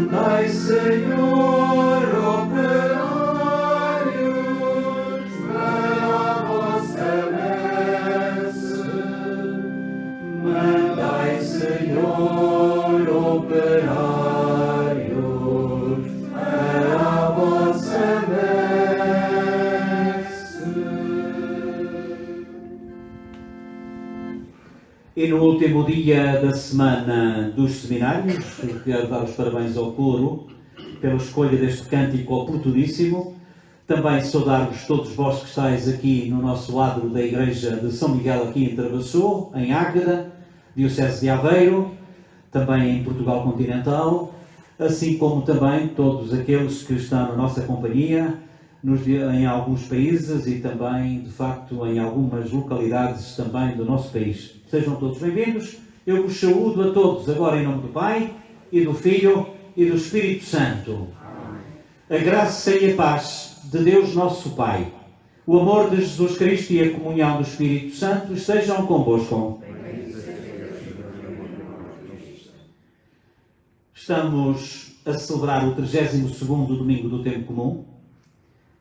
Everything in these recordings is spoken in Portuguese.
Mandai, Senhor, operários para a vossa messe. Mandai, Senhor, operários para a vossa messe. E no último dia da semana dos seminários, quero dar os parabéns ao coro pela escolha deste cântico oportuníssimo. Também saudar-vos todos vós que estáis aqui no nosso adro da Igreja de São Miguel, aqui em Travassou, em Águeda, Diocese de Aveiro, também em Portugal continental, assim como também todos aqueles que estão na nossa companhia em alguns países e também, de facto, em algumas localidades também do nosso país. Sejam todos bem-vindos. Eu vos saúdo a todos agora em nome do Pai, e do Filho, e do Espírito Santo. A graça e a paz de Deus nosso Pai, o amor de Jesus Cristo e a comunhão do Espírito Santo estejam convosco. Estamos a celebrar o 32º domingo do Tempo Comum.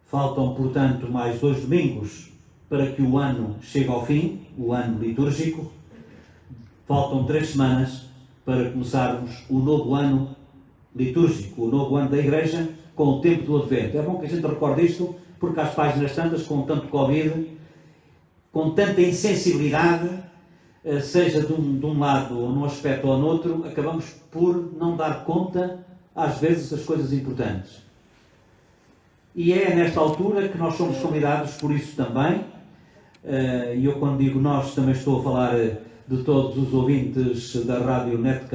Faltam, portanto, mais 2 domingos para que o ano chegue ao fim, o ano litúrgico. Faltam 3 semanas para começarmos o novo ano litúrgico, o novo ano da Igreja, com o tempo do Advento. É bom que a gente recorde isto, porque às páginas tantas, com tanto Covid, com tanta insensibilidade, seja de um lado ou num aspecto ou no outro, acabamos por não dar conta, às vezes, das coisas importantes. E é nesta altura que nós somos convidados, por isso também, e eu quando digo nós também estou a falar de todos os ouvintes da Rádio Net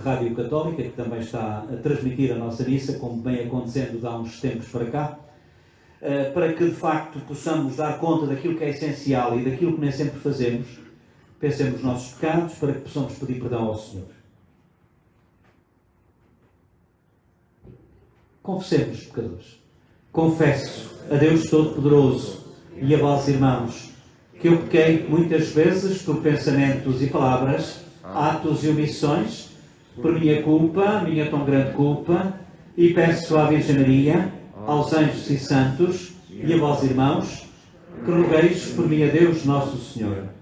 Rádio Católica, que também está a transmitir a nossa missa, como vem acontecendo há uns tempos para cá, para que de facto possamos dar conta daquilo que é essencial e daquilo que nem sempre fazemos. Pensemos nos nossos pecados para que possamos pedir perdão ao Senhor. Confessemos, pecadores. Confesso a Deus Todo-Poderoso e a vós, irmãos, que eu pequei muitas vezes por pensamentos e palavras, atos e omissões, por minha culpa, minha tão grande culpa, e peço à Virgem Maria, aos anjos e santos, e a vós, irmãos, que rogueis por mim a Deus Nosso Senhor.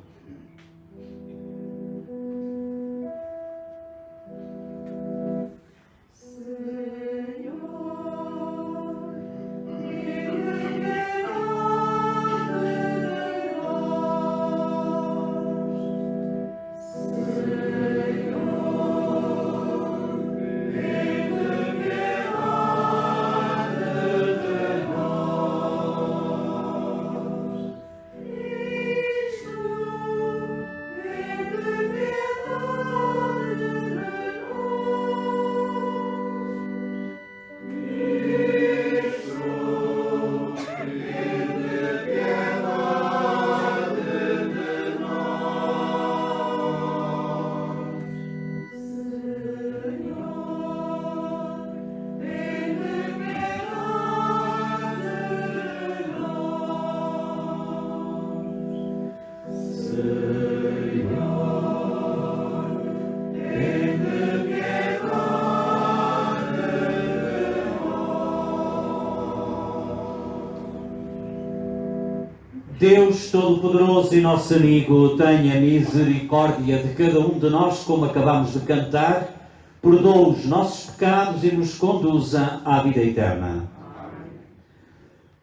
Deus Todo-Poderoso e nosso amigo, tenha misericórdia de cada um de nós, como acabamos de cantar, perdoa os nossos pecados e nos conduza à vida eterna.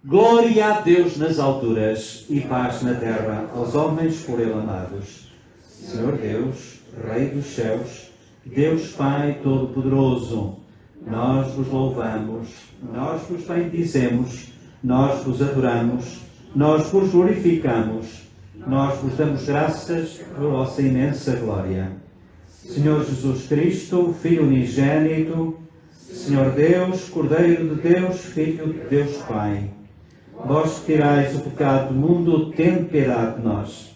Glória a Deus nas alturas e paz na terra aos homens por Ele amados. Senhor Deus, Rei dos céus, Deus Pai Todo-Poderoso, nós vos louvamos, nós vos bendizemos, nós vos adoramos, nós vos glorificamos, nós vos damos graças por vossa imensa glória. Senhor Jesus Cristo, Filho unigênito, Senhor Deus, Cordeiro de Deus, Filho de Deus Pai, vós que tirais o pecado do mundo, tende piedade de nós.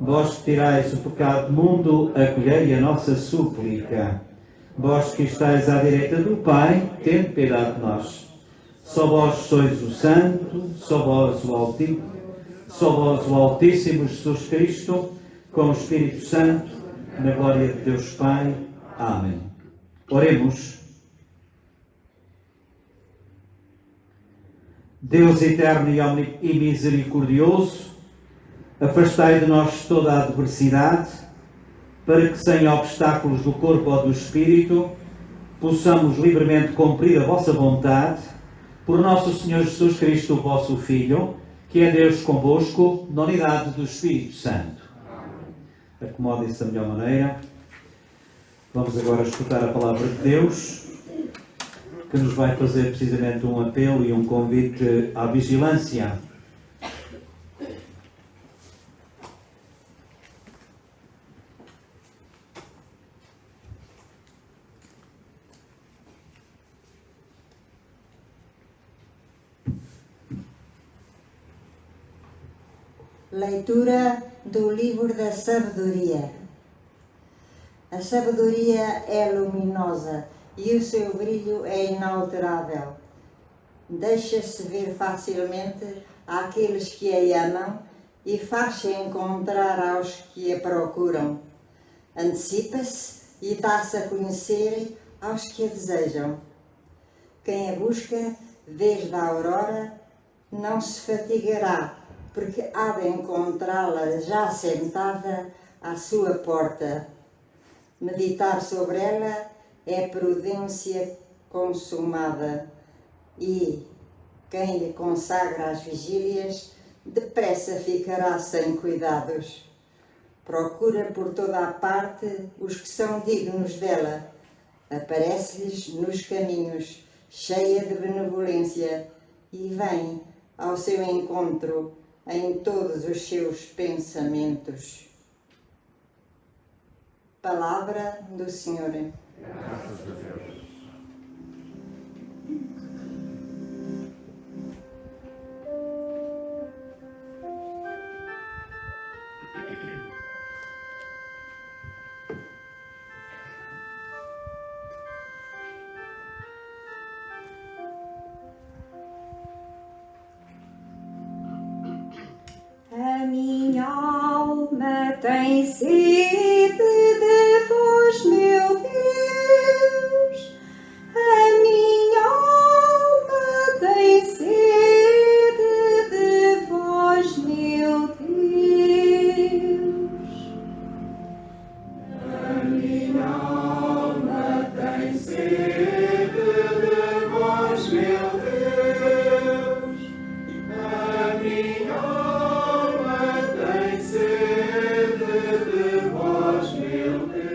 Vós que tirais o pecado do mundo, acolhei a nossa súplica. Vós que estáis à direita do Pai, tende piedade de nós. Só vós sois o Santo, só vós o Altíssimo Jesus Cristo, com o Espírito Santo, na glória de Deus Pai. Amém. Oremos. Deus eterno e misericordioso, afastai de nós toda a adversidade, para que, sem obstáculos do corpo ou do espírito, possamos livremente cumprir a vossa vontade, por nosso Senhor Jesus Cristo, o vosso Filho, que é Deus convosco, na unidade do Espírito Santo. Acomodem-se da melhor maneira. Vamos agora escutar a palavra de Deus, que nos vai fazer precisamente um apelo e um convite à vigilância. Leitura do livro da sabedoria. A sabedoria é luminosa e o seu brilho é inalterável. Deixa-se ver facilmente àqueles que a amam e faz-se encontrar aos que a procuram. Antecipa-se e dá-se a conhecer aos que a desejam. Quem a busca desde a aurora não se fatigará, porque há de encontrá-la já sentada à sua porta. Meditar sobre ela é prudência consumada e quem lhe consagra as vigílias depressa ficará sem cuidados. Procura por toda a parte os que são dignos dela. Aparece-lhes nos caminhos, cheia de benevolência, e vem ao seu encontro em todos os seus pensamentos. Palavra do Senhor. Graças a Deus. A minha alma tem sede de vós, meu Deus. A minha alma tem sede de vós, meu Deus. A minha alma tem sede de vós, meu Deus. A minha alma tem sede de vós, meu Deus.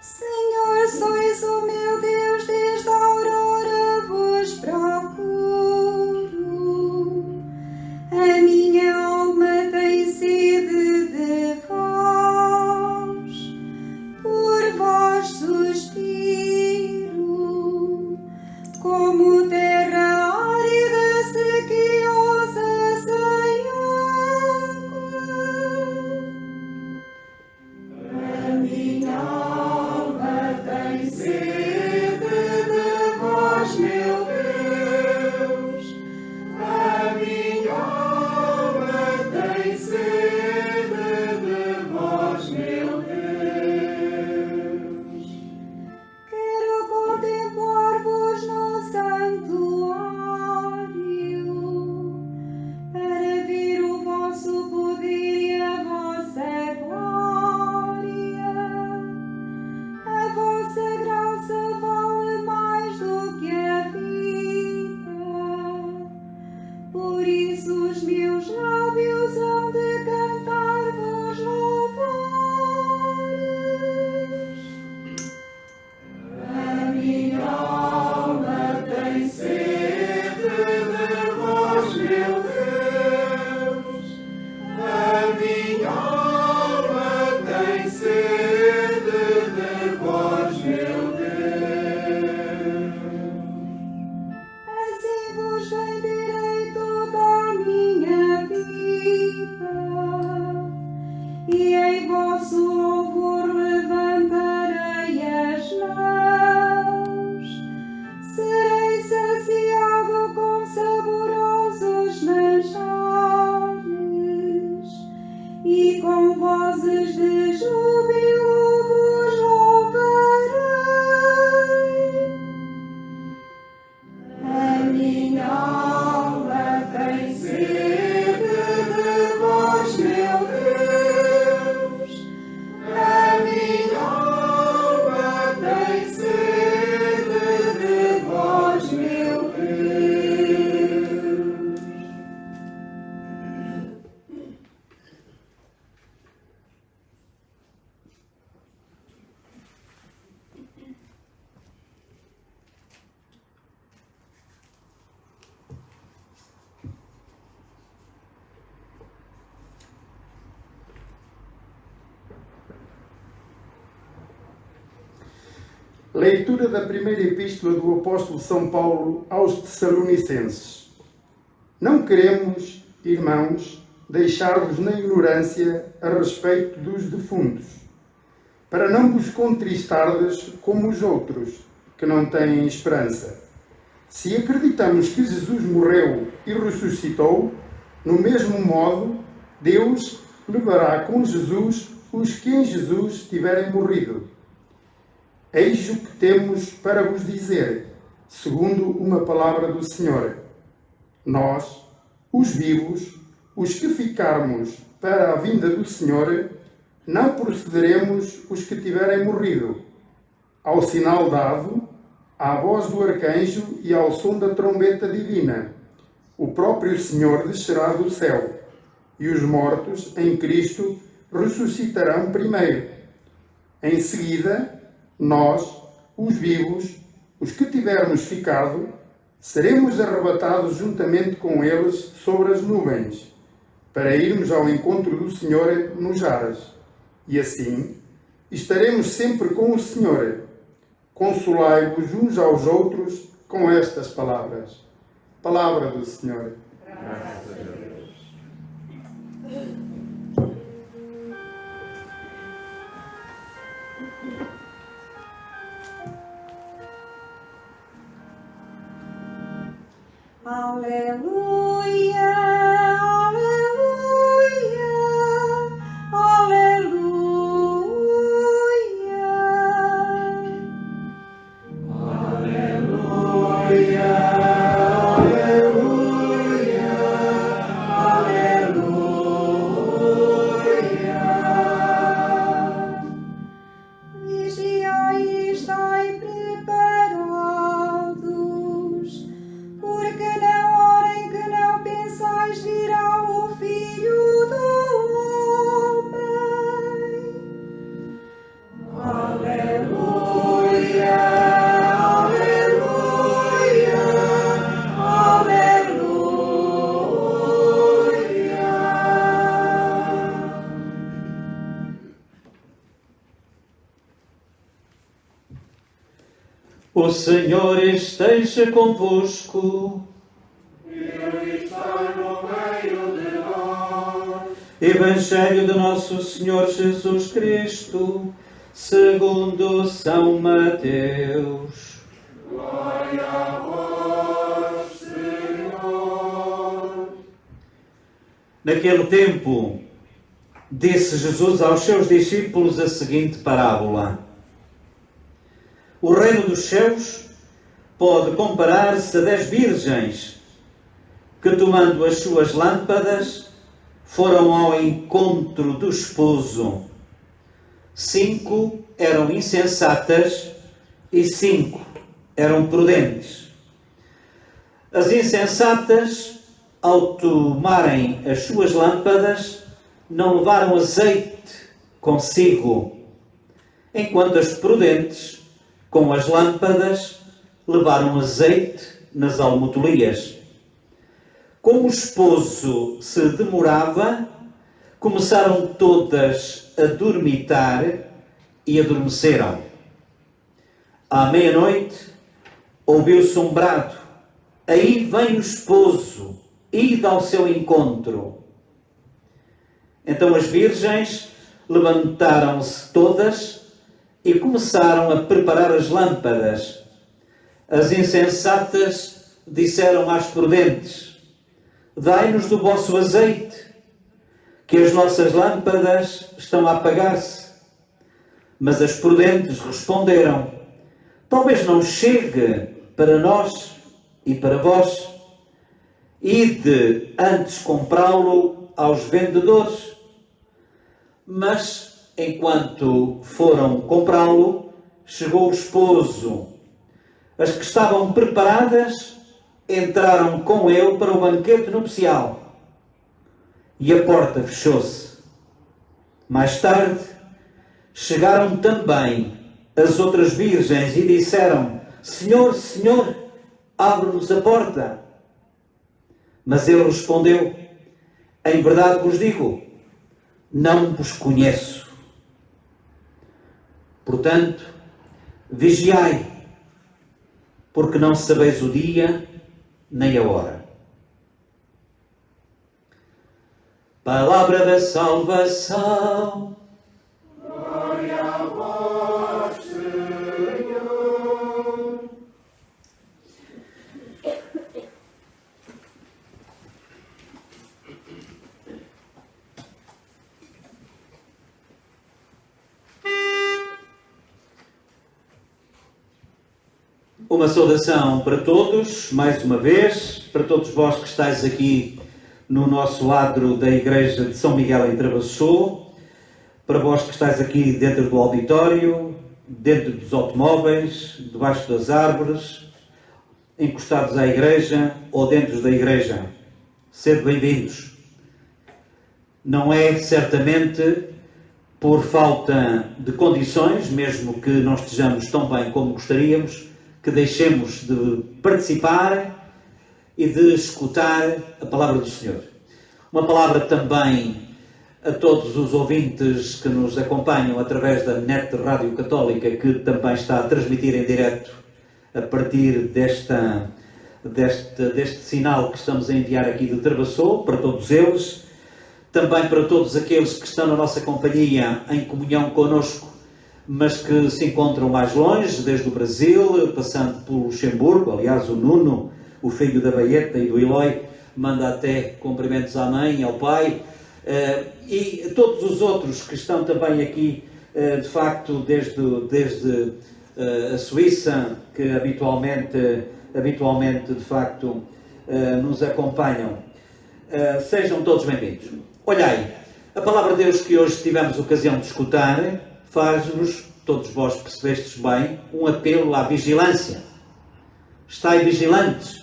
Senhor, sois o meu Deus, desde a aurora vos procuro. A minha alma tem sede de vós, por vós suspiro, como terra árida, sequiosa, sem água. A minha alma tem sede de vós, meu Deus. A minha alma tem sede de vós, meu Deus. Quero contemplar-vos no santuário. Leitura da primeira epístola do apóstolo São Paulo aos Tessalonicenses. Não queremos, irmãos, deixar-vos na ignorância a respeito dos defuntos, para não vos contristardes como os outros, que não têm esperança. Se acreditamos que Jesus morreu e ressuscitou, no mesmo modo, Deus levará com Jesus os que em Jesus tiverem morrido. Eis o que temos para vos dizer, segundo uma palavra do Senhor. Nós, os vivos, os que ficarmos para a vinda do Senhor, não procederemos os que tiverem morrido. Ao sinal dado, à voz do arcanjo e ao som da trombeta divina, o próprio Senhor descerá do céu, e os mortos em Cristo ressuscitarão primeiro. Em seguida, nós, os vivos, os que tivermos ficado, seremos arrebatados juntamente com eles sobre as nuvens, para irmos ao encontro do Senhor nos ares. E assim, estaremos sempre com o Senhor. Consolai-vos uns aos outros com estas palavras. Palavra do Senhor. Graças a Deus. Aleluia, aleluia, aleluia. Aleluia, aleluia, aleluia. Vigiai e estai preparados, porque na hora em que não pensais virá o Filho do Homem. Aleluia, aleluia, aleluia. O Senhor esteja convosco. Ele está no meio de nós. Evangelho de Nosso Senhor Jesus Cristo, segundo São Mateus. Glória a vós, Senhor. Naquele tempo, disse Jesus aos seus discípulos a seguinte parábola: O reino dos céus pode comparar-se a 10 virgens que, tomando as suas lâmpadas, foram ao encontro do esposo. 5 eram insensatas e 5 eram prudentes. As insensatas, ao tomarem as suas lâmpadas, não levaram azeite consigo, enquanto as prudentes, com as lâmpadas, levaram azeite nas almotolias. Como o esposo se demorava, começaram todas a dormitar e adormeceram. À meia-noite, ouviu-se um brado: aí vem o esposo, ide ao seu encontro. Então as virgens levantaram-se todas e começaram a preparar as lâmpadas. As insensatas disseram às prudentes: dai-nos do vosso azeite, que as nossas lâmpadas estão a apagar-se. Mas as prudentes responderam: talvez não chegue para nós e para vós. Ide antes comprá-lo aos vendedores. Mas, enquanto foram comprá-lo, chegou o esposo. As que estavam preparadas entraram com ele para o banquete nupcial. E a porta fechou-se. Mais tarde, chegaram também as outras virgens e disseram: Senhor, Senhor, abre-nos a porta. Mas ele respondeu: em verdade vos digo, não vos conheço. Portanto, Vigiai, porque não sabeis o dia nem a hora. Palavra da salvação. Glória a vós, Senhor. Uma saudação para todos, mais uma vez, para todos vós que estáis aqui no nosso adro da Igreja de São Miguel em Travassou, para vós que estáis aqui dentro do auditório, dentro dos automóveis, debaixo das árvores, encostados à Igreja ou dentro da Igreja. Sede bem-vindos. Não é certamente por falta de condições, mesmo que não estejamos tão bem como gostaríamos, que deixemos de participar e de escutar a palavra do Senhor. Uma palavra também a todos os ouvintes que nos acompanham através da net Rádio Católica, que também está a transmitir em direto a partir deste sinal que estamos a enviar aqui de Travassou, para todos eles, também para todos aqueles que estão na nossa companhia em comunhão connosco, mas que se encontram mais longe, desde o Brasil, passando por Luxemburgo. Aliás, o Nuno, o filho da Baeta e do Eloy, manda até cumprimentos à mãe, ao pai, e todos os outros que estão também aqui, de facto, desde a Suíça, que habitualmente, de facto, nos acompanham. Sejam todos bem-vindos. Olhai, a palavra de Deus que hoje tivemos ocasião de escutar faz-nos, todos vós percebestes bem, um apelo à vigilância. Estai vigilantes.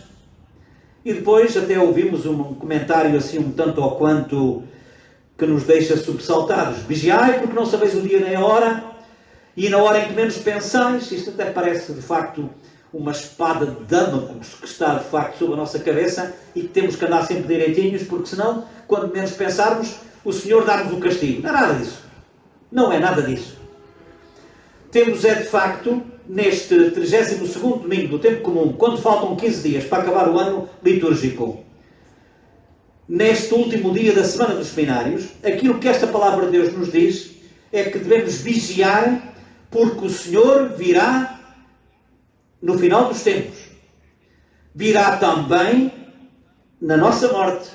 E depois até ouvimos um comentário assim um tanto ou quanto que nos deixa sobressaltados. Vigiai, porque não sabeis o dia nem a hora, e na hora em que menos pensais. Isto até parece de facto uma espada de Damocles que está de facto sobre a nossa cabeça e que temos que andar sempre direitinhos, porque senão, quando menos pensarmos, o Senhor dá-nos o castigo. Não é nada disso. Não é nada disso. Temos de facto, neste 32º domingo do tempo comum, quando faltam 15 dias para acabar o ano litúrgico, neste último dia da Semana dos Seminários, aquilo que esta palavra de Deus nos diz é que devemos vigiar, porque o Senhor virá no final dos tempos. Virá também na nossa morte.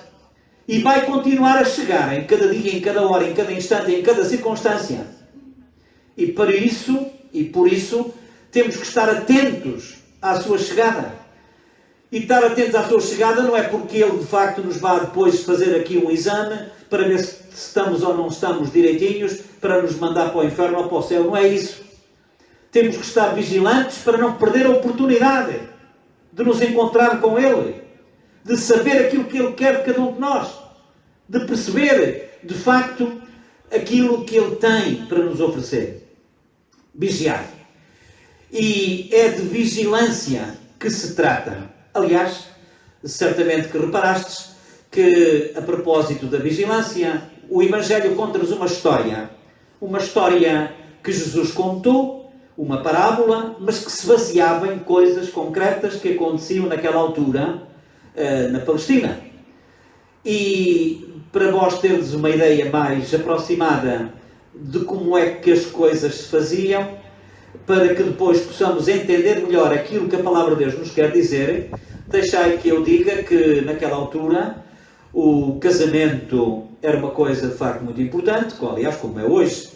E vai continuar a chegar em cada dia, em cada hora, em cada instante, em cada circunstância. E por isso, temos que estar atentos à sua chegada. E estar atentos à sua chegada não é porque Ele, de facto, nos vá depois fazer aqui um exame para ver se estamos ou não estamos direitinhos, para nos mandar para o inferno ou para o céu. Não é isso. Temos que estar vigilantes para não perder a oportunidade de nos encontrar com Ele, de saber aquilo que Ele quer de cada um de nós, de perceber, de facto, aquilo que Ele tem para nos oferecer. Vigiar. E é de vigilância que se trata. Aliás, certamente que reparastes que, a propósito da vigilância, o Evangelho conta-nos uma história que Jesus contou, uma parábola, mas que se baseava em coisas concretas que aconteciam naquela altura na Palestina. E para vós teres uma ideia mais aproximada de como é que as coisas se faziam, para que depois possamos entender melhor aquilo que a palavra de Deus nos quer dizer, deixai que eu diga que naquela altura o casamento era uma coisa de facto muito importante, aliás como é hoje,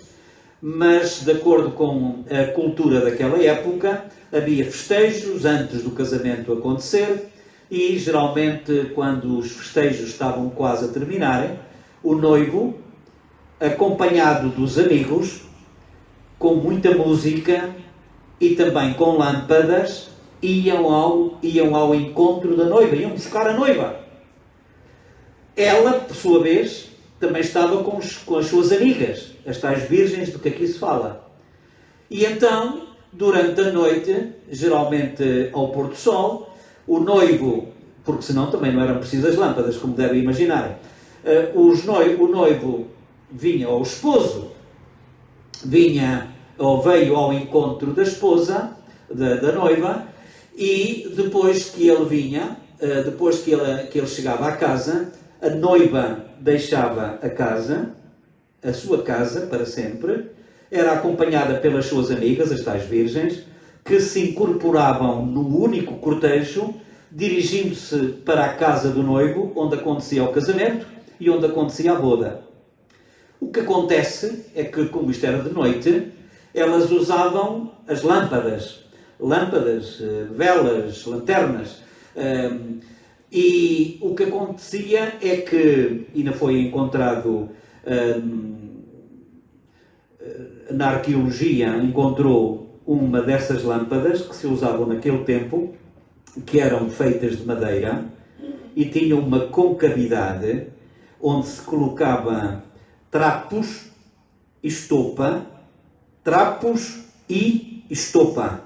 mas de acordo com a cultura daquela época havia festejos antes do casamento acontecer e geralmente quando os festejos estavam quase a terminar, o noivo, acompanhado dos amigos, com muita música e também com lâmpadas, iam ao encontro da noiva, iam buscar a noiva. Ela, por sua vez, também estava com as suas amigas, as tais virgens do que aqui se fala. E então, durante a noite, geralmente ao pôr do sol, o noivo, porque senão também não eram precisas lâmpadas, como devem imaginar, o noivo vinha, ou o esposo, vinha ou veio ao encontro da esposa, da noiva, e depois que ele vinha, depois que ele chegava à casa, a noiva deixava a casa, a sua casa para sempre, era acompanhada pelas suas amigas, as tais virgens, que se incorporavam no único cortejo, dirigindo-se para a casa do noivo, onde acontecia o casamento e onde acontecia a boda. O que acontece é que, como isto era de noite, elas usavam as lâmpadas, velas, lanternas, e o que acontecia é que, ainda foi encontrado, na arqueologia, encontrou uma dessas lâmpadas que se usavam naquele tempo, que eram feitas de madeira e tinham uma concavidade onde se colocava trapos e estopa,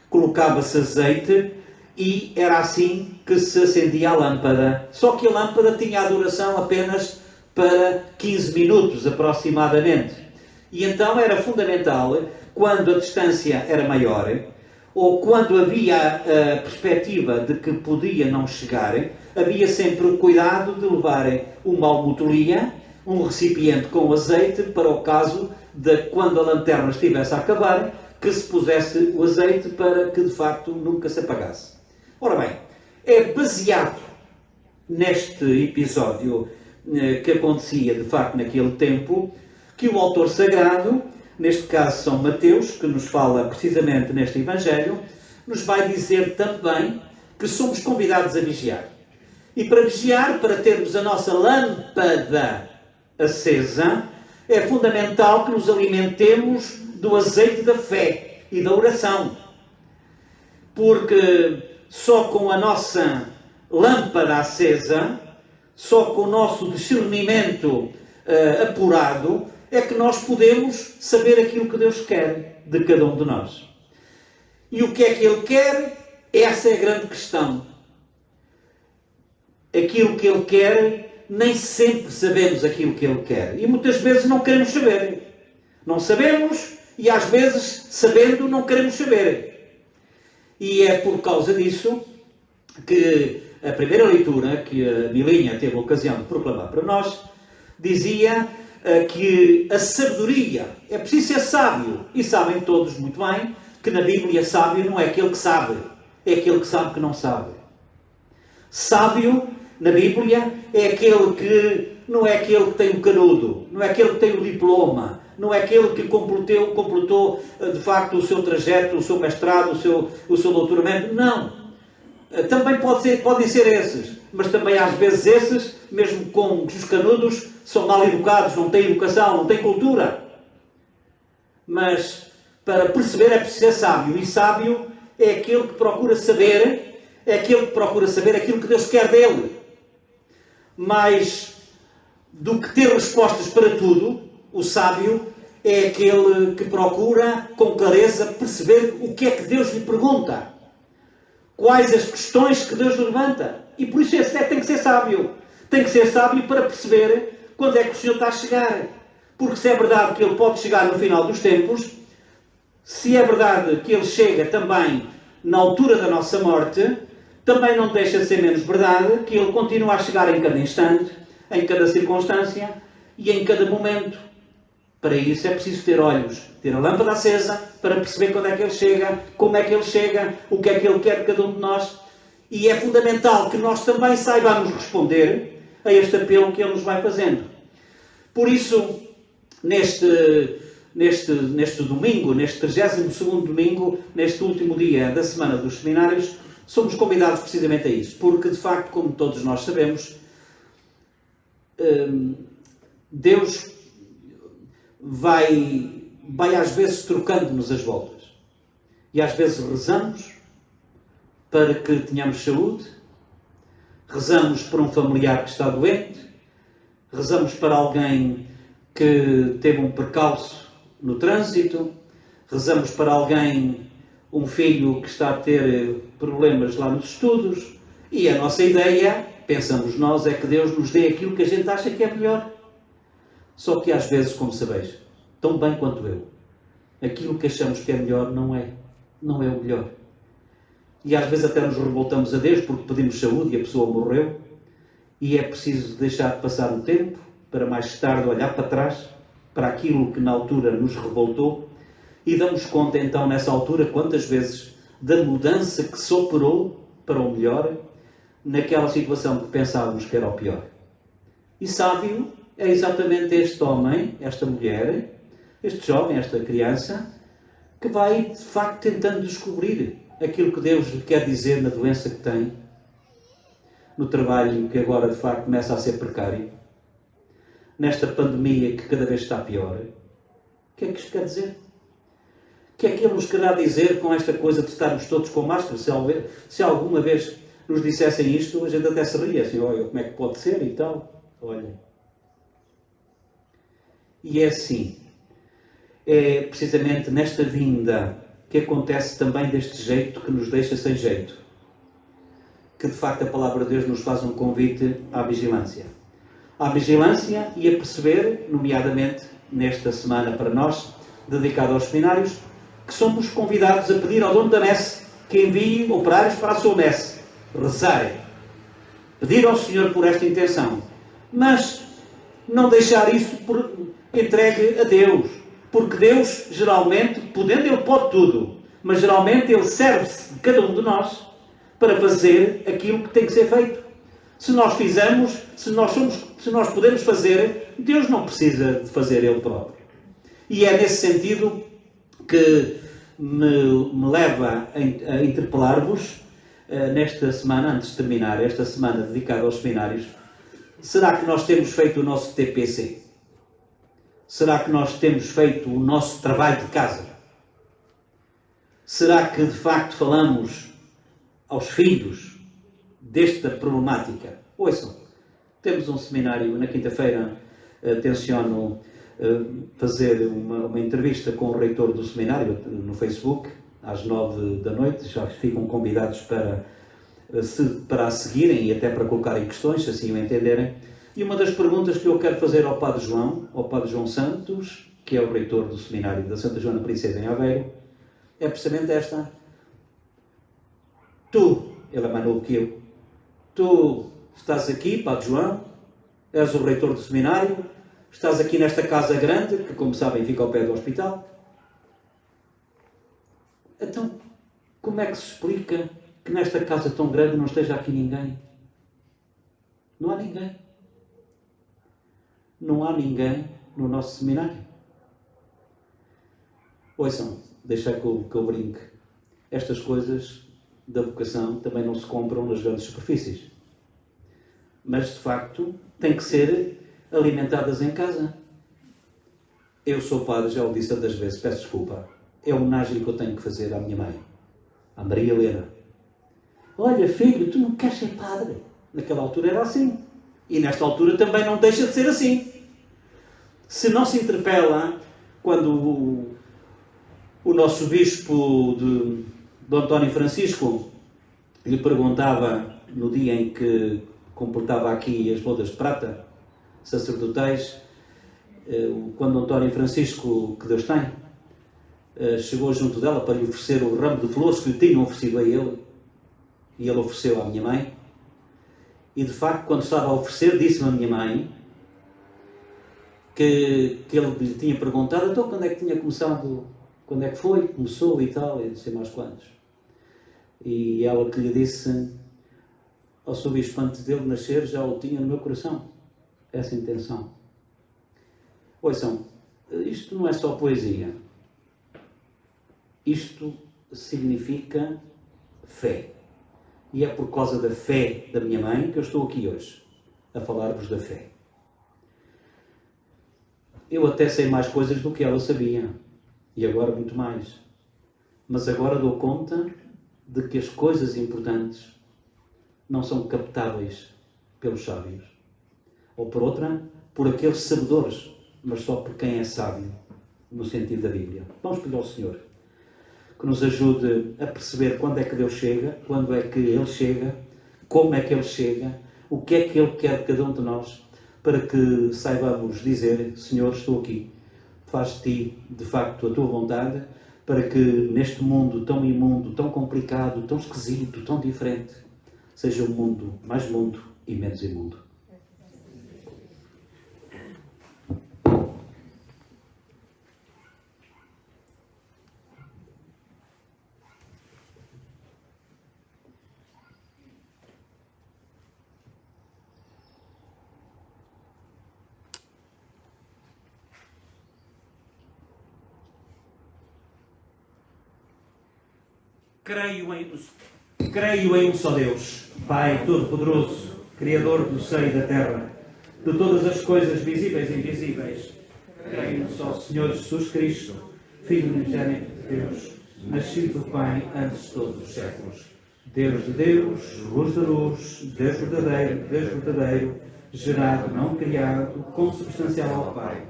colocava-se azeite e era assim que se acendia a lâmpada. Só que a lâmpada tinha a duração apenas para 15 minutos aproximadamente. E então era fundamental, quando a distância era maior, ou quando havia a perspectiva de que podia não chegar, havia sempre o cuidado de levar uma almotolia, um recipiente com azeite, para o caso de quando a lanterna estivesse a acabar, que se pusesse o azeite para que de facto nunca se apagasse. Ora bem, é baseado neste episódio que acontecia de facto naquele tempo, que o autor sagrado, neste caso São Mateus, que nos fala precisamente neste Evangelho, nos vai dizer também que somos convidados a vigiar. E para vigiar, para termos a nossa lâmpada acesa, é fundamental que nos alimentemos do azeite da fé e da oração. Porque só com a nossa lâmpada acesa, só com o nosso discernimento apurado, é que nós podemos saber aquilo que Deus quer de cada um de nós. E o que é que Ele quer? Essa é a grande questão. Aquilo que Ele quer, nem sempre sabemos aquilo que Ele quer. E muitas vezes não queremos saber. Não sabemos e às vezes, sabendo, não queremos saber. E é por causa disso que a primeira leitura que a Milinha teve a ocasião de proclamar para nós, dizia que a sabedoria, é preciso ser sábio, e sabem todos muito bem que na Bíblia sábio não é aquele que sabe, é aquele que sabe que não sabe. Sábio, na Bíblia, é aquele que não é aquele que tem o canudo, não é aquele que tem o diploma, não é aquele que completou de facto o seu trajeto, o seu mestrado, o seu doutoramento, não. Também podem ser esses, mas também às vezes esses, mesmo com os canudos, são mal educados, não têm educação, não têm cultura. Mas para perceber é preciso ser sábio, e sábio é aquele que procura saber, aquilo que Deus quer dele. Mais do que ter respostas para tudo, o sábio é aquele que procura com clareza perceber o que é que Deus lhe pergunta. Quais as questões que Deus levanta. E por isso esse tem que ser sábio. Tem que ser sábio para perceber quando é que o Senhor está a chegar. Porque se é verdade que Ele pode chegar no final dos tempos, se é verdade que Ele chega também na altura da nossa morte, também não deixa de ser menos verdade que Ele continua a chegar em cada instante, em cada circunstância e em cada momento. Para isso é preciso ter olhos, ter a lâmpada acesa, para perceber quando é que Ele chega, como é que Ele chega, o que é que Ele quer de cada um de nós. E é fundamental que nós também saibamos responder a este apelo que Ele nos vai fazendo. Por isso, neste domingo, neste 32º domingo, neste último dia da semana dos seminários, somos convidados precisamente a isso. Porque, de facto, como todos nós sabemos, Deus vai às vezes trocando-nos as voltas. E às vezes rezamos para que tenhamos saúde, rezamos por um familiar que está doente, rezamos para alguém que teve um percalço no trânsito, rezamos para alguém, um filho que está a ter problemas lá nos estudos, e a nossa ideia, pensamos nós, é que Deus nos dê aquilo que a gente acha que é melhor. Só que às vezes, como sabeis, tão bem quanto eu, Aquilo que achamos que é melhor não é o melhor. E às vezes até nos revoltamos a Deus porque pedimos saúde e a pessoa morreu, e é preciso deixar passar o tempo para mais tarde olhar para trás, para aquilo que na altura nos revoltou, e damos conta então nessa altura quantas vezes da mudança que se operou para o melhor naquela situação que pensávamos que era o pior. E sábio é exatamente este homem, esta mulher, este jovem, esta criança, que vai de facto tentando descobrir aquilo que Deus lhe quer dizer na doença que tem, no trabalho que agora de facto começa a ser precário, nesta pandemia que cada vez está pior. O que é que isto quer dizer? O que é que Ele nos querá dizer com esta coisa de estarmos todos com máscara? Se alguma vez nos dissessem isto, a gente até se ria, assim, olha, como é que pode ser e tal. Olha. E é assim. É precisamente nesta vinda que acontece também deste jeito que nos deixa sem jeito. Que de facto a palavra de Deus nos faz um convite à vigilância. À vigilância e a perceber, nomeadamente nesta semana para nós, dedicada aos seminários, que somos convidados a pedir ao dono da messe que envie operários para a sua messe. Rezarem. Pedir ao Senhor por esta intenção. Mas não deixar isso entregue a Deus. Porque Deus, geralmente, podendo, Ele pode tudo. Mas geralmente Ele serve-se de cada um de nós para fazer aquilo que tem que ser feito. Se nós fizermos, se nós podemos fazer, Deus não precisa de fazer Ele próprio. E é nesse sentido que me leva a interpelar-vos nesta semana, antes de terminar, esta semana dedicada aos seminários. Será que nós temos feito o nosso TPC? Será que nós temos feito o nosso trabalho de casa? Será que de facto falamos aos filhos desta problemática? Ouçam, temos um seminário na quinta-feira, tenciono fazer uma entrevista com o reitor do seminário no Facebook, às 9 da noite, já ficam convidados para a seguirem e até para colocarem questões, se assim o entenderem. E uma das perguntas que eu quero fazer ao Padre João Santos, que é o reitor do seminário da Santa Joana Princesa em Aveiro, é precisamente esta. Tu, ele é mais novo que eu, tu estás aqui, Padre João, és o reitor do seminário, estás aqui nesta casa grande, que como sabem fica ao pé do hospital. Então, como é que se explica que nesta casa tão grande não esteja aqui ninguém? Não há ninguém. Não há ninguém no nosso seminário. Ouçam, deixa que eu brinque. Estas coisas da vocação também não se compram nas grandes superfícies. Mas, de facto, têm que ser alimentadas em casa. Eu sou padre, já o disse tantas vezes, peço desculpa. É a homenagem que eu tenho que fazer à minha mãe, à Maria Helena. Olha, filho, tu não queres ser padre? Naquela altura era assim. E nesta altura também não deixa de ser assim. Se não se interpela quando o nosso bispo de António Francisco lhe perguntava, no dia em que completava aqui as bodas de prata sacerdotais, quando António Francisco, que Deus tem, chegou junto dela para lhe oferecer o ramo de flores que lhe tinham oferecido a ele, e ele ofereceu à minha mãe. E de facto, quando estava a oferecer, disse-me a minha mãe que ele lhe tinha perguntado, então quando é que tinha começado, quando é que foi, começou e tal, e não sei mais quantos. E ela que lhe disse, ao seu bispo, antes dele nascer, já o tinha no meu coração, essa intenção. Ouçam, isto não é só poesia. Isto significa fé. E é por causa da fé da minha mãe que eu estou aqui hoje, a falar-vos da fé. Eu até sei mais coisas do que ela sabia, e agora muito mais. Mas agora dou conta de que as coisas importantes não são captáveis pelos sábios. Ou por outra, por aqueles sabedores, mas só por quem é sábio, no sentido da Bíblia. Vamos pedir ao Senhor que nos ajude a perceber quando é que Deus chega, quando é que Ele chega, como é que Ele chega, o que é que Ele quer de cada um de nós, para que saibamos dizer, Senhor, estou aqui, faz de ti, de facto, a tua vontade, para que neste mundo tão imundo, tão complicado, tão esquisito, tão diferente, seja um mundo mais mundo e menos imundo. Creio em um só Deus, Pai Todo-Poderoso, Criador do céu e da terra, de todas as coisas visíveis e invisíveis. Creio no só Senhor Jesus Cristo, Filho unigênito de Deus, nascido do Pai antes de todos os séculos. Deus de Deus, luz de luz, Deus verdadeiro, gerado, não criado, consubstancial ao Pai.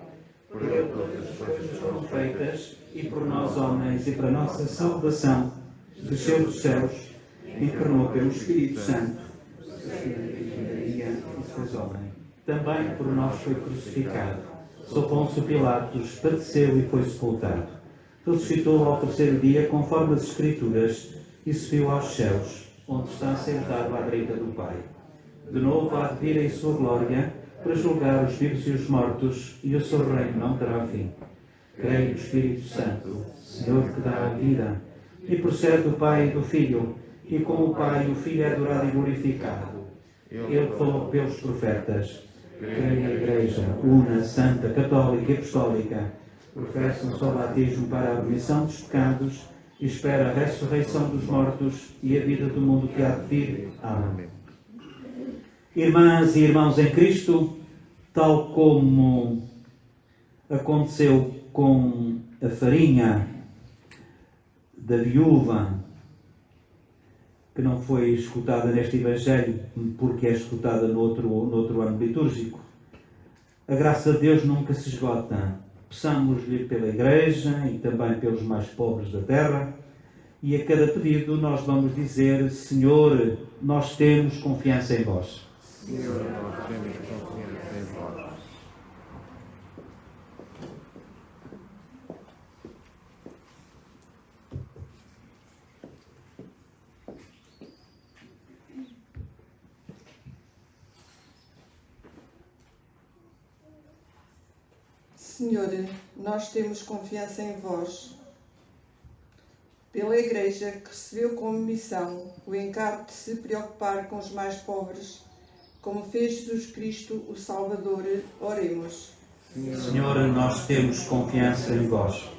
Por ele todas as coisas foram feitas, e por nós homens, e para a nossa salvação, desceu dos céus, encarnou pelo Espírito Santo, Maria e se fez homem. Também por nós foi crucificado. Sob Pôncio Pilatos, padeceu e foi sepultado. Ressuscitou ao terceiro dia, conforme as Escrituras, e subiu aos céus, onde está sentado à direita do Pai. De novo há de vir em sua glória, para julgar os vivos e os mortos, e o seu reino não terá fim. Creio no Espírito Santo, Senhor que dá a vida, e procede do Pai e do Filho, e com o Pai o Filho é adorado e glorificado. Ele falou pelos profetas. Creio na Igreja, una, santa, católica e apostólica. Professo um só batismo para a remissão dos pecados, e espera a ressurreição dos mortos e a vida do mundo que há de vir. Amém. Irmãs e irmãos em Cristo, tal como aconteceu com a farinha da viúva, que não foi escutada neste Evangelho, porque é escutada no outro ano litúrgico, a graça de Deus nunca se esgota. Peçamos-lhe pela Igreja e também pelos mais pobres da terra, e a cada pedido nós vamos dizer: Senhor, nós temos confiança em vós. Senhor, nós temos confiança em vós. Senhor, nós temos confiança em vós. Pela Igreja, que recebeu como missão o encargo de se preocupar com os mais pobres, como fez Jesus Cristo, o Salvador, oremos. Senhor, nós temos confiança em vós.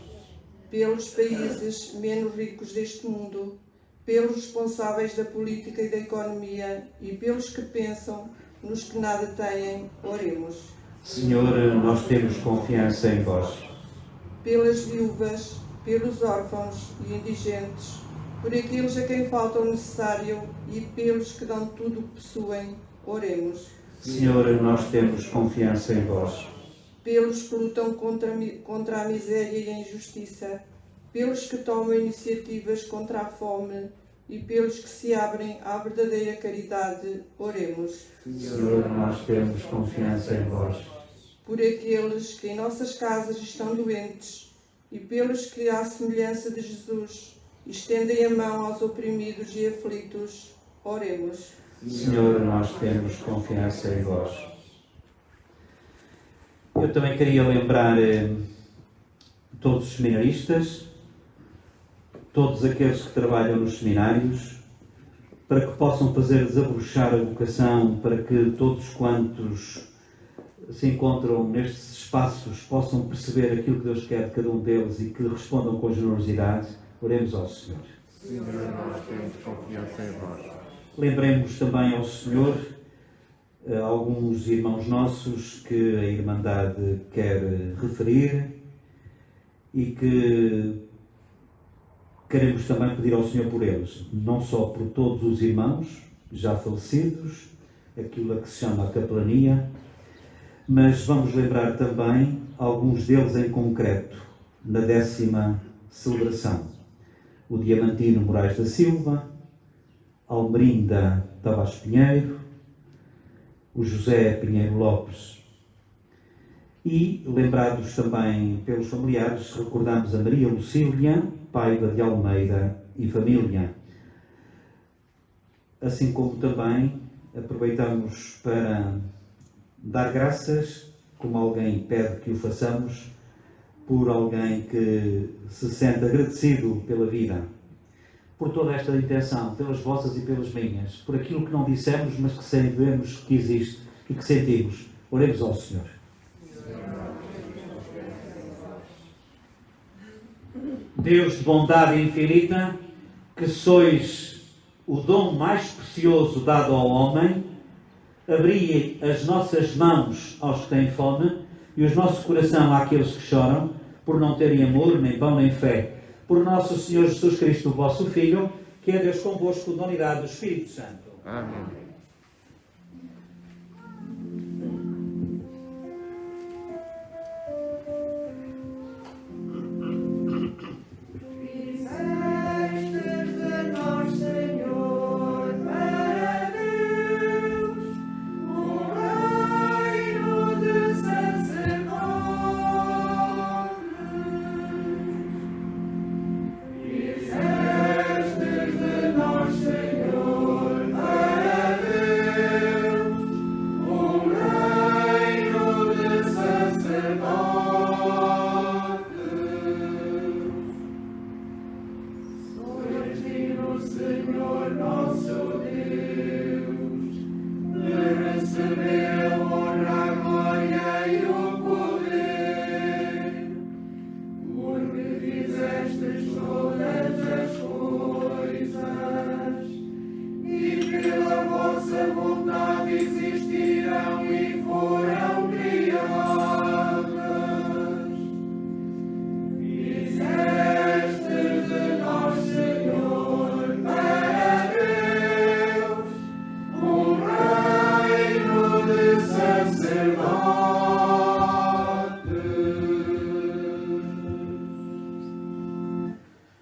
Pelos países menos ricos deste mundo, pelos responsáveis da política e da economia e pelos que pensam nos que nada têm, oremos. Senhor, nós temos confiança em vós. Pelas viúvas, pelos órfãos e indigentes, por aqueles a quem falta o necessário e pelos que dão tudo o que possuem, oremos. Senhor, nós temos confiança em vós. Pelos que lutam contra a miséria e a injustiça, pelos que tomam iniciativas contra a fome e pelos que se abrem à verdadeira caridade, oremos. Senhor, nós temos confiança em vós. Por aqueles que em nossas casas estão doentes e pelos que, à semelhança de Jesus, estendem a mão aos oprimidos e aflitos, oremos. Senhor, nós temos confiança em vós. Eu também queria lembrar todos os seminaristas, todos aqueles que trabalham nos seminários, para que possam fazer desabrochar a vocação, para que todos quantos se encontram nestes espaços possam perceber aquilo que Deus quer de cada um deles e que respondam com generosidade. Oremos ao Senhor. Senhor, nós temos confiança em vós. Lembremos também ao Senhor alguns irmãos nossos que a Irmandade quer referir e que queremos também pedir ao Senhor por eles, não só por todos os irmãos já falecidos, aquilo a que se chama a capelania, mas vamos lembrar também alguns deles em concreto, na 10ª celebração. O Diamantino Moraes da Silva, Almerinda Tavares Pinheiro, o José Pinheiro Lopes E, lembrados também pelos familiares, recordamos a Maria Lucília, Paiva de Almeida e família. Assim como também aproveitamos para dar graças, como alguém pede que o façamos, por alguém que se sente agradecido pela vida, por toda esta intenção, pelas vossas e pelas minhas, por aquilo que não dissemos, mas que sabemos que existe e que sentimos. Oremos ao Senhor. Deus de bondade infinita, que sois o dom mais precioso dado ao homem, abri as nossas mãos aos que têm fome e os nossos corações àqueles que choram, por não terem amor, nem pão, nem fé. Por nosso Senhor Jesus Cristo, vosso Filho, que é Deus convosco na unidade do Espírito Santo. Amém.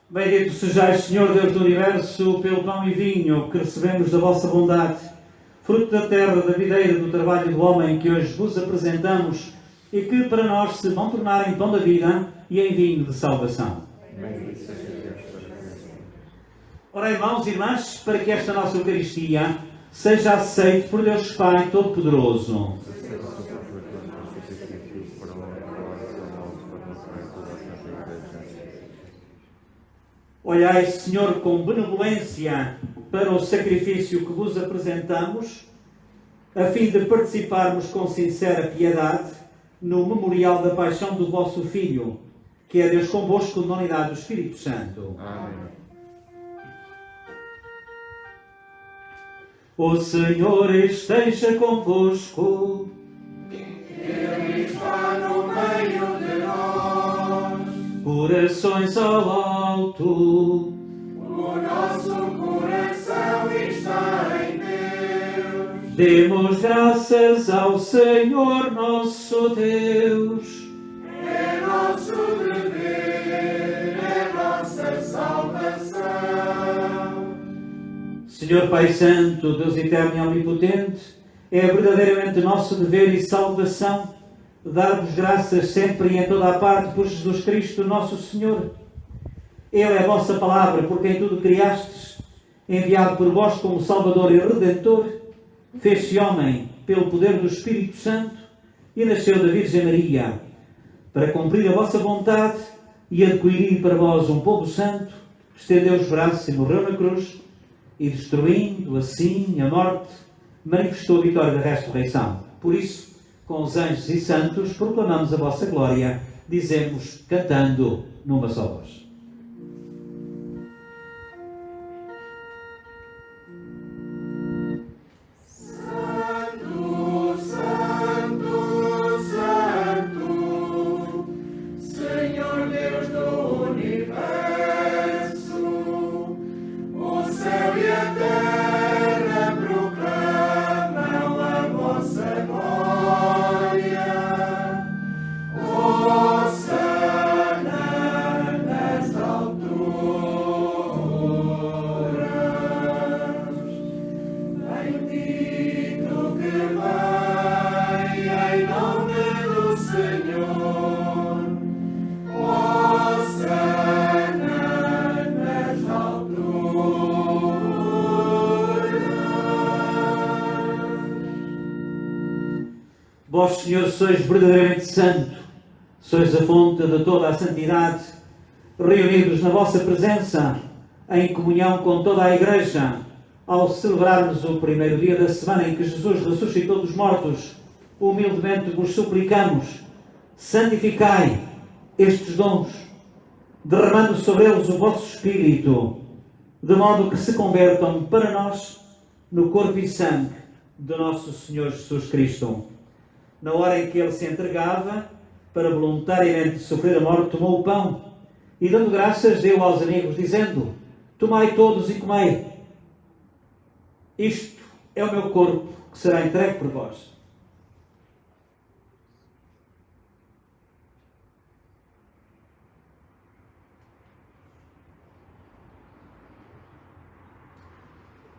Bendito sejais, Senhor Deus do Universo, pelo pão e vinho que recebemos da vossa bondade, fruto da terra, da videira, do trabalho do homem que hoje vos apresentamos e que para nós se vão tornar em pão da vida e em vinho de salvação. Bendito seja Deus para sempre. Ora, irmãos e irmãs, para que esta nossa Eucaristia seja aceite por Deus Pai Todo-Poderoso. Seja sacrifício para o homem, para a salvação para nossa igreja. Olhai, Senhor, com benevolência para o sacrifício que vos apresentamos, a fim de participarmos com sincera piedade no memorial da paixão do vosso Filho, que é Deus convosco na unidade do Espírito Santo. Amém. O Senhor esteja convosco. Ele está no meio de nós. Corações ao alto. O nosso coração está em Deus. Demos graças ao Senhor nosso Deus. É nosso dever, é nossa salvação. Senhor Pai Santo, Deus eterno e omnipotente, é verdadeiramente nosso dever e salvação dar-vos graças sempre e em toda a parte por Jesus Cristo, nosso Senhor. Ele é a vossa palavra, por quem tudo criastes, enviado por vós como Salvador e Redentor, fez-se homem pelo poder do Espírito Santo e nasceu da Virgem Maria, para cumprir a vossa vontade e adquirir para vós um povo santo, estendeu os braços e morreu na cruz, e destruindo assim a morte, manifestou a vitória da ressurreição. Por isso, com os anjos e santos, proclamamos a vossa glória, dizemos, cantando numa só voz. Santo, Santo, Santo, Senhor Deus do universo, o céu e a terra proclamam a vossa glória. Hosana nas alturas, bendito que vai em nome do Senhor. Vós, Senhor, sois verdadeiramente santo, sois a fonte de toda a santidade, reunidos na vossa presença, em comunhão com toda a Igreja, ao celebrarmos o primeiro dia da semana em que Jesus ressuscitou dos mortos, humildemente vos suplicamos, santificai estes dons, derramando sobre eles o vosso Espírito, de modo que se convertam para nós no corpo e sangue de nosso Senhor Jesus Cristo. Na hora em que ele se entregava para voluntariamente sofrer a morte, tomou o pão e, dando graças, deu aos amigos, dizendo: tomai todos e comei. Isto é o meu corpo que será entregue por vós.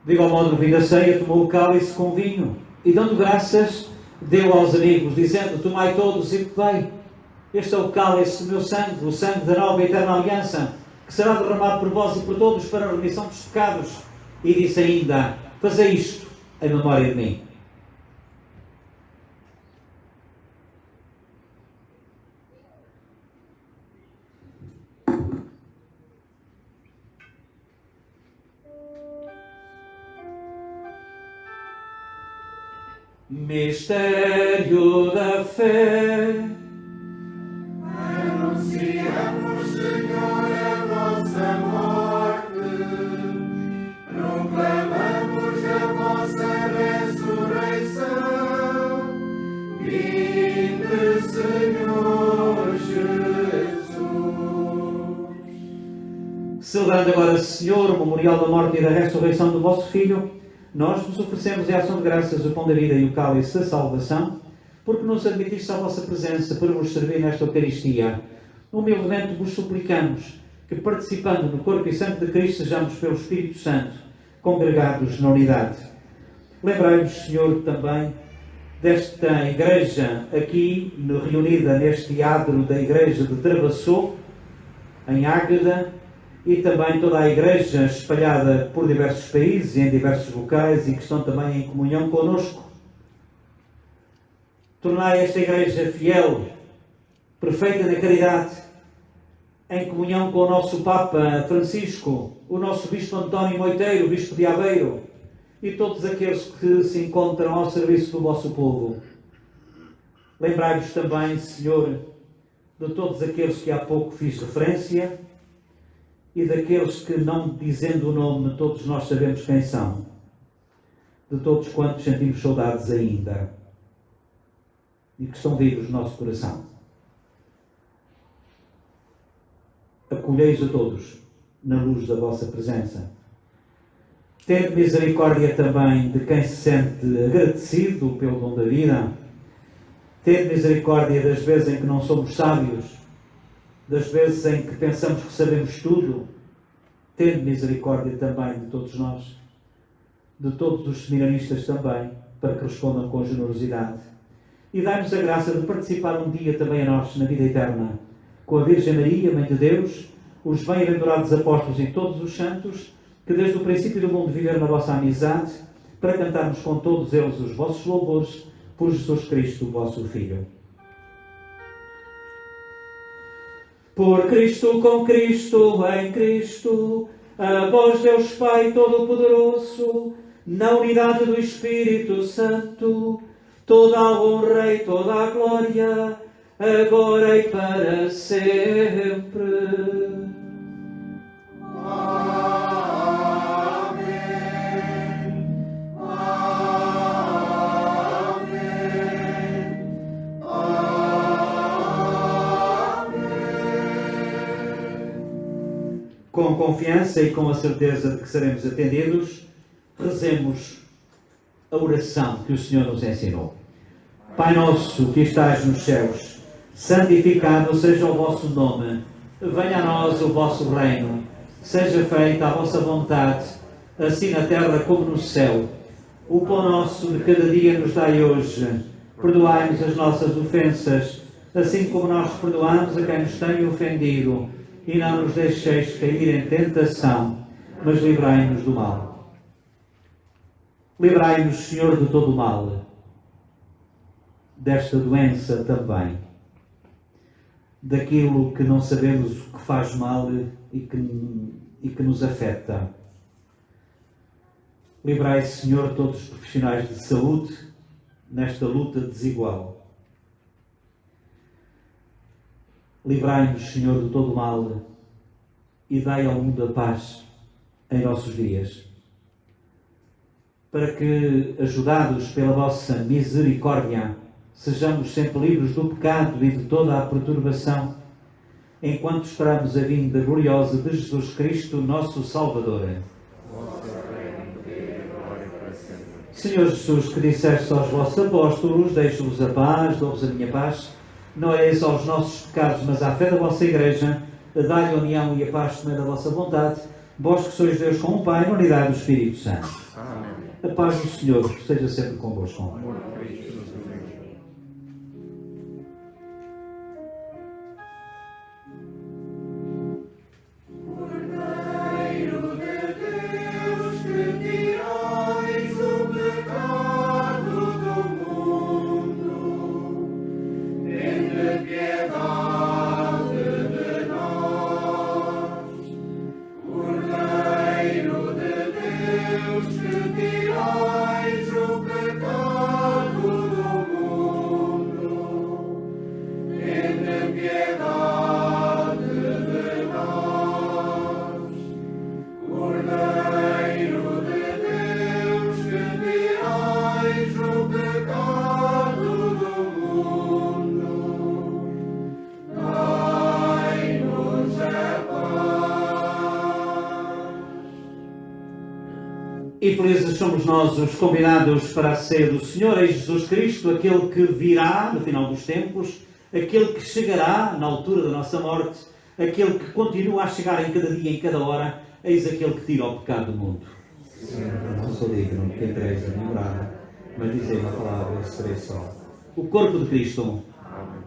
De igual modo, no fim da ceia, tomou o cálice com vinho e, dando graças, deu aos amigos, dizendo: tomai todos e bebei. Este é o cálice do meu sangue, o sangue da nova e eterna aliança, que será derramado por vós e por todos para a remissão dos pecados. E disse ainda: fazei isto em memória de mim. Mistério da fé. Anunciamos, Senhor, a vossa morte, proclamamos a vossa ressurreição. Vinde, Senhor Jesus. Celebrando agora, Senhor, o memorial da morte e da ressurreição do vosso Filho, nós vos oferecemos em ação de graças o pão da vida e o cálice da salvação, porque nos admitiste à vossa presença para vos servir nesta Eucaristia. Humildemente vos suplicamos que, participando no corpo e sangue de Cristo, sejamos pelo Espírito Santo congregados na unidade. Lembrai-nos, Senhor, também desta igreja aqui, reunida neste adro da igreja de Travassou, em Águeda, e também toda a igreja espalhada por diversos países e em diversos locais e que estão também em comunhão connosco. Tornai esta igreja fiel, perfeita na caridade, em comunhão com o nosso Papa Francisco, o nosso Bispo António Moiteiro, Bispo de Aveiro, e todos aqueles que se encontram ao serviço do vosso povo. Lembrai-vos também, Senhor, de todos aqueles que há pouco fiz referência e daqueles que, não dizendo o nome, todos nós sabemos quem são, de todos quantos sentimos saudades ainda e que estão vivos no nosso coração. Acolhei-os a todos na luz da vossa presença. Tende misericórdia também de quem se sente agradecido pelo dom da vida. Tende misericórdia das vezes em que não somos sábios, das vezes em que pensamos que sabemos tudo. Tende misericórdia também de todos nós, de todos os seminaristas também, para que respondam com generosidade. E dai-nos a graça de participar um dia também a nós na vida eterna, com a Virgem Maria, Mãe de Deus, os bem-aventurados apóstolos e todos os santos, que desde o princípio do mundo viveram na vossa amizade, para cantarmos com todos eles os vossos louvores, por Jesus Cristo, vosso Filho. Por Cristo, com Cristo, em Cristo, a vós, Deus Pai Todo-Poderoso, na unidade do Espírito Santo, toda a honra e toda a glória, agora e para sempre. Com confiança e com a certeza de que seremos atendidos, rezemos a oração que o Senhor nos ensinou. Pai nosso que estás nos céus, santificado seja o vosso nome. Venha a nós o vosso reino. Seja feita a vossa vontade, assim na terra como no céu. O pão nosso de cada dia nos dai hoje. Perdoai-nos as nossas ofensas, assim como nós perdoamos a quem nos tem ofendido. E não nos deixeis cair em tentação, mas livrai-nos do mal. Livrai-nos, Senhor, de todo o mal. desta doença também, daquilo que não sabemos o que faz mal e que nos afeta. Livrai, Senhor, todos os profissionais de saúde nesta luta desigual. Livrai-nos, Senhor, de todo o mal e dai ao mundo a paz em nossos dias, para que, ajudados pela vossa misericórdia, sejamos sempre livres do pecado e de toda a perturbação, enquanto esperamos a vinda gloriosa de Jesus Cristo, nosso Salvador. Senhor Jesus, que disseste aos vossos apóstolos: deixo-vos a paz, dou-vos a minha paz, não olheis aos nossos pecados, mas à fé da vossa Igreja, dai-lhe a união e a paz também da vossa vontade, vós que sois Deus com o Pai, na unidade do Espírito Santo. Amém. A paz do Senhor esteja sempre convosco. Amor de Cristo nos une. Cordeiro de Deus, que tirais o pecado do mundo, tende piedade de nós. Cordeiro de Deus, que tirais o pecado do mundo, tende piedade de nós. Cordeiro de Deus, que tirais o pecado do mundo, dai-nos a paz. E felizes somos nós os convidados para a ceia do Senhor, é Jesus Cristo, aquele que virá no final dos tempos, aquele que chegará na altura da nossa morte, aquele que continua a chegar em cada dia, em cada hora, eis aquele que tira o pecado do mundo. Senhor, não sou digno que entreis a minha morada, mas dizei uma palavra e serei só. O corpo de Cristo. Amém.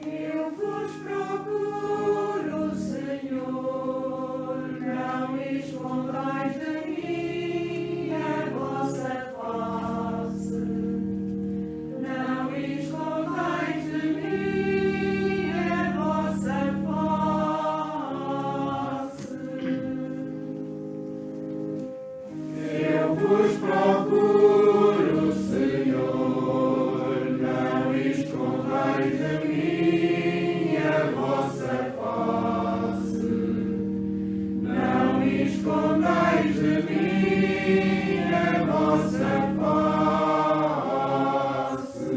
Eu vos procuro, Senhor, não escondais de mim a vossa face. Não escondais de mim a vossa face. Eu vos procuro, Senhor, não escondais de mim a vossa face. Não escondais de mim a vossa face.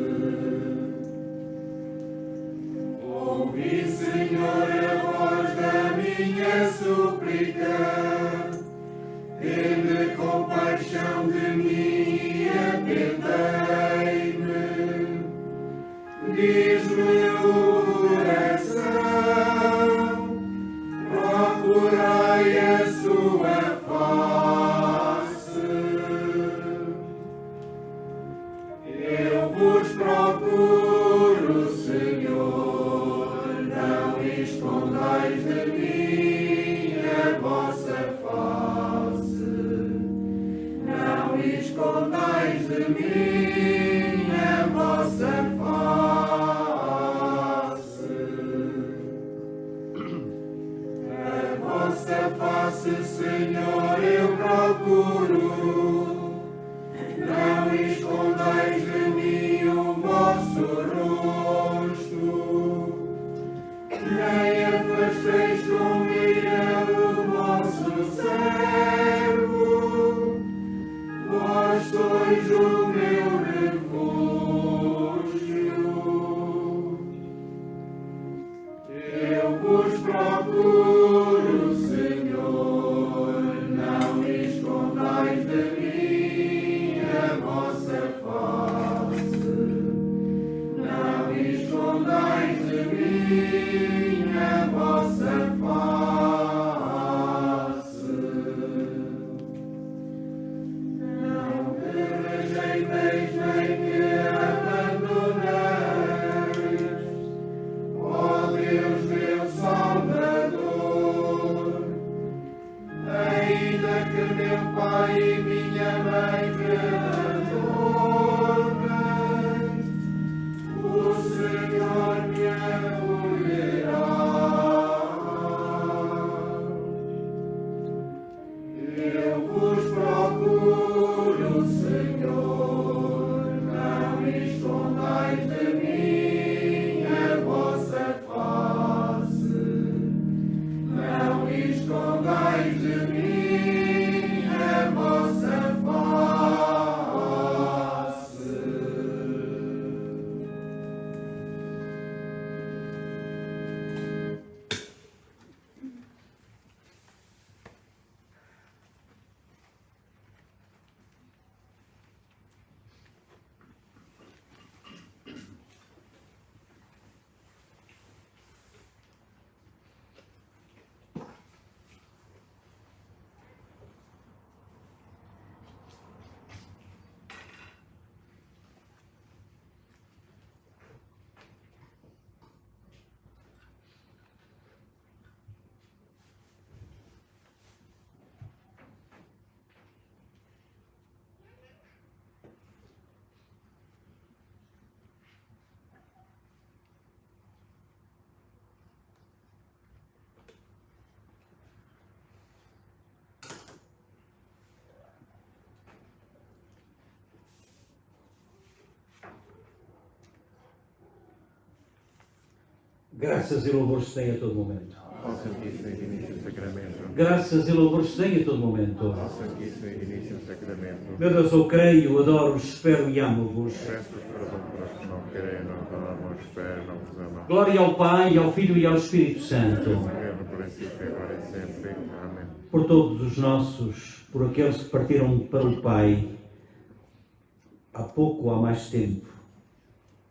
Ouvi, Senhor, a voz da minha súplica. Tende compaixão de mim, atendei-me. Diz-me o coração, procurai a mim a vossa face. A vossa face, Senhor, eu procuro. Não escondais de mim o vosso rosto, nem afasteis com ira o vosso servo. Vós sois o meu refúgio. Eu vos procuro, Senhor, não escondais de mim a vossa face. Não escondais de mim a vossa face. Não me rejeiteis nem me abandoneis, ó Deus meu Salvador. Ainda que meu pai e minha mãe me abandonem, o Senhor me acolherá. Eu vos procuro, Senhor, não escondais de mim a vossa face. Não escondais de mim a vossa face. Graças e louvores se têm a todo momento. Ao Santíssimo e Diviníssimo Sacramento. Graças e louvores se têm a todo momento. Ao Santíssimo e Diviníssimo Sacramento. Meu Deus, eu creio, adoro-vos, espero e amo-vos. Peço-vos perdão por os que não querem, não amam, espero, não vos amam. Glória ao Pai, ao Filho e ao Espírito Santo. Governo por princípio, agora e sempre. Amém. Por todos os nossos, por aqueles que partiram para o Pai, há pouco ou há mais tempo.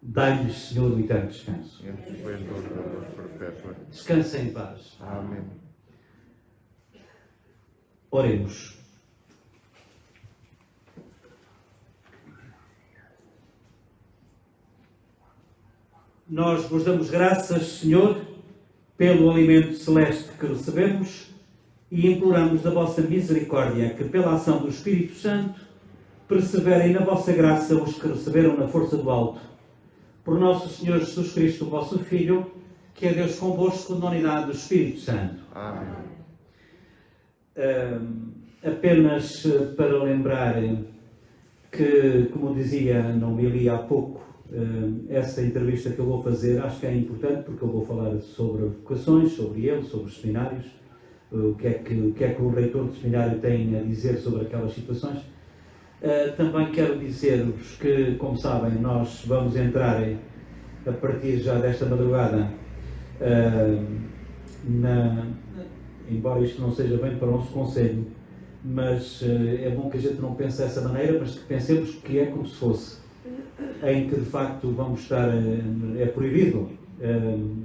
Dai-lhes, Senhor, o eterno descanso. Entre os esplendores da luz perpétua. Descansem em paz. Amém. Oremos. Nós vos damos graças, Senhor, pelo alimento celeste que recebemos e imploramos da vossa misericórdia que, pela ação do Espírito Santo, perseverem na vossa graça os que receberam na força do alto. Por nosso Senhor Jesus Cristo, vosso Filho, que é Deus convosco na unidade do Espírito Santo. Amém. Apenas para lembrar que, como dizia na homilia há pouco, essa entrevista que eu vou fazer acho que é importante porque eu vou falar sobre vocações, sobre ele, sobre os seminários, o que é que o reitor do seminário tem a dizer sobre aquelas situações. Também quero dizer-vos que, como sabem, nós vamos entrar a partir já desta madrugada, embora isto não seja bem para o nosso conselho, mas é bom que a gente não pense dessa maneira, mas que pensemos que é como se fosse, em que de facto vamos estar, é proibido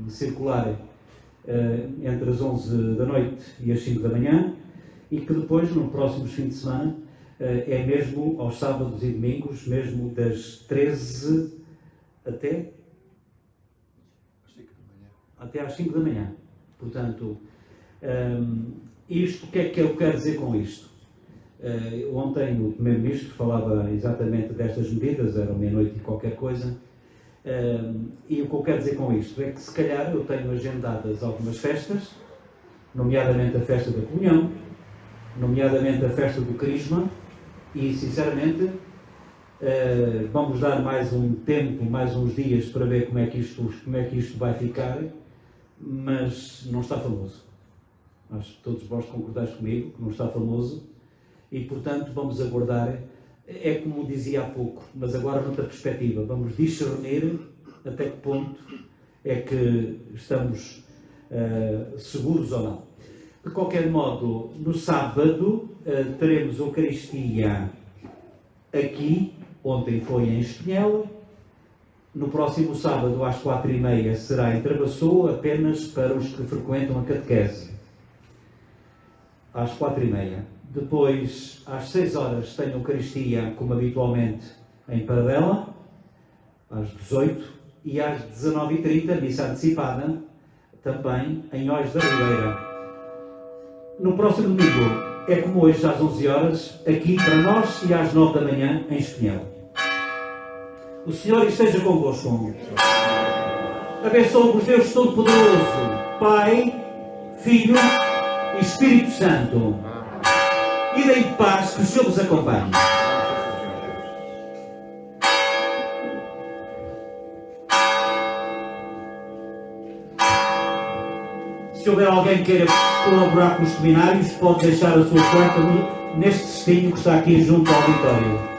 circular entre as 11 da noite e as 5 da manhã, e que depois, no próximo fim de semana, é mesmo aos sábados e domingos, mesmo das 13 até às 5 da manhã. Portanto, isto, o que é que eu quero dizer com isto? Ontem o Primeiro-Ministro falava exatamente destas medidas, era meia-noite e qualquer coisa, e o que eu quero dizer com isto é que se calhar eu tenho agendadas algumas festas, nomeadamente a festa da comunhão, nomeadamente a festa do Crisma, e sinceramente vamos dar mais um tempo, mais uns dias para ver como é que isto vai ficar, mas não está famoso. Acho que todos vós concordais comigo que não está famoso e, portanto, vamos aguardar. É como dizia há pouco, mas agora noutra perspectiva. Vamos discernir até que ponto é que estamos seguros ou não. De qualquer modo, no sábado teremos a Eucaristia aqui, ontem foi em Espinhel. No próximo sábado, às 4h30, será em Travassou, apenas para os que frequentam a catequese. Às 4h30. Depois, às 6 horas, tem a Eucaristia, como habitualmente, em Paradela, às 18h, e às 19h30, missa antecipada, também em Ois da Ribeira. No próximo domingo, é como hoje, às 11 horas, aqui para nós, e às 9 da manhã, em Espinhel. O Senhor esteja convosco. Abençoe-vos Deus Todo-Poderoso, Pai, Filho e Espírito Santo. E deem paz, que o Senhor vos acompanhe. Se houver alguém que queira colaborar com os seminários, pode deixar a sua conta neste cestinho que está aqui junto ao auditório.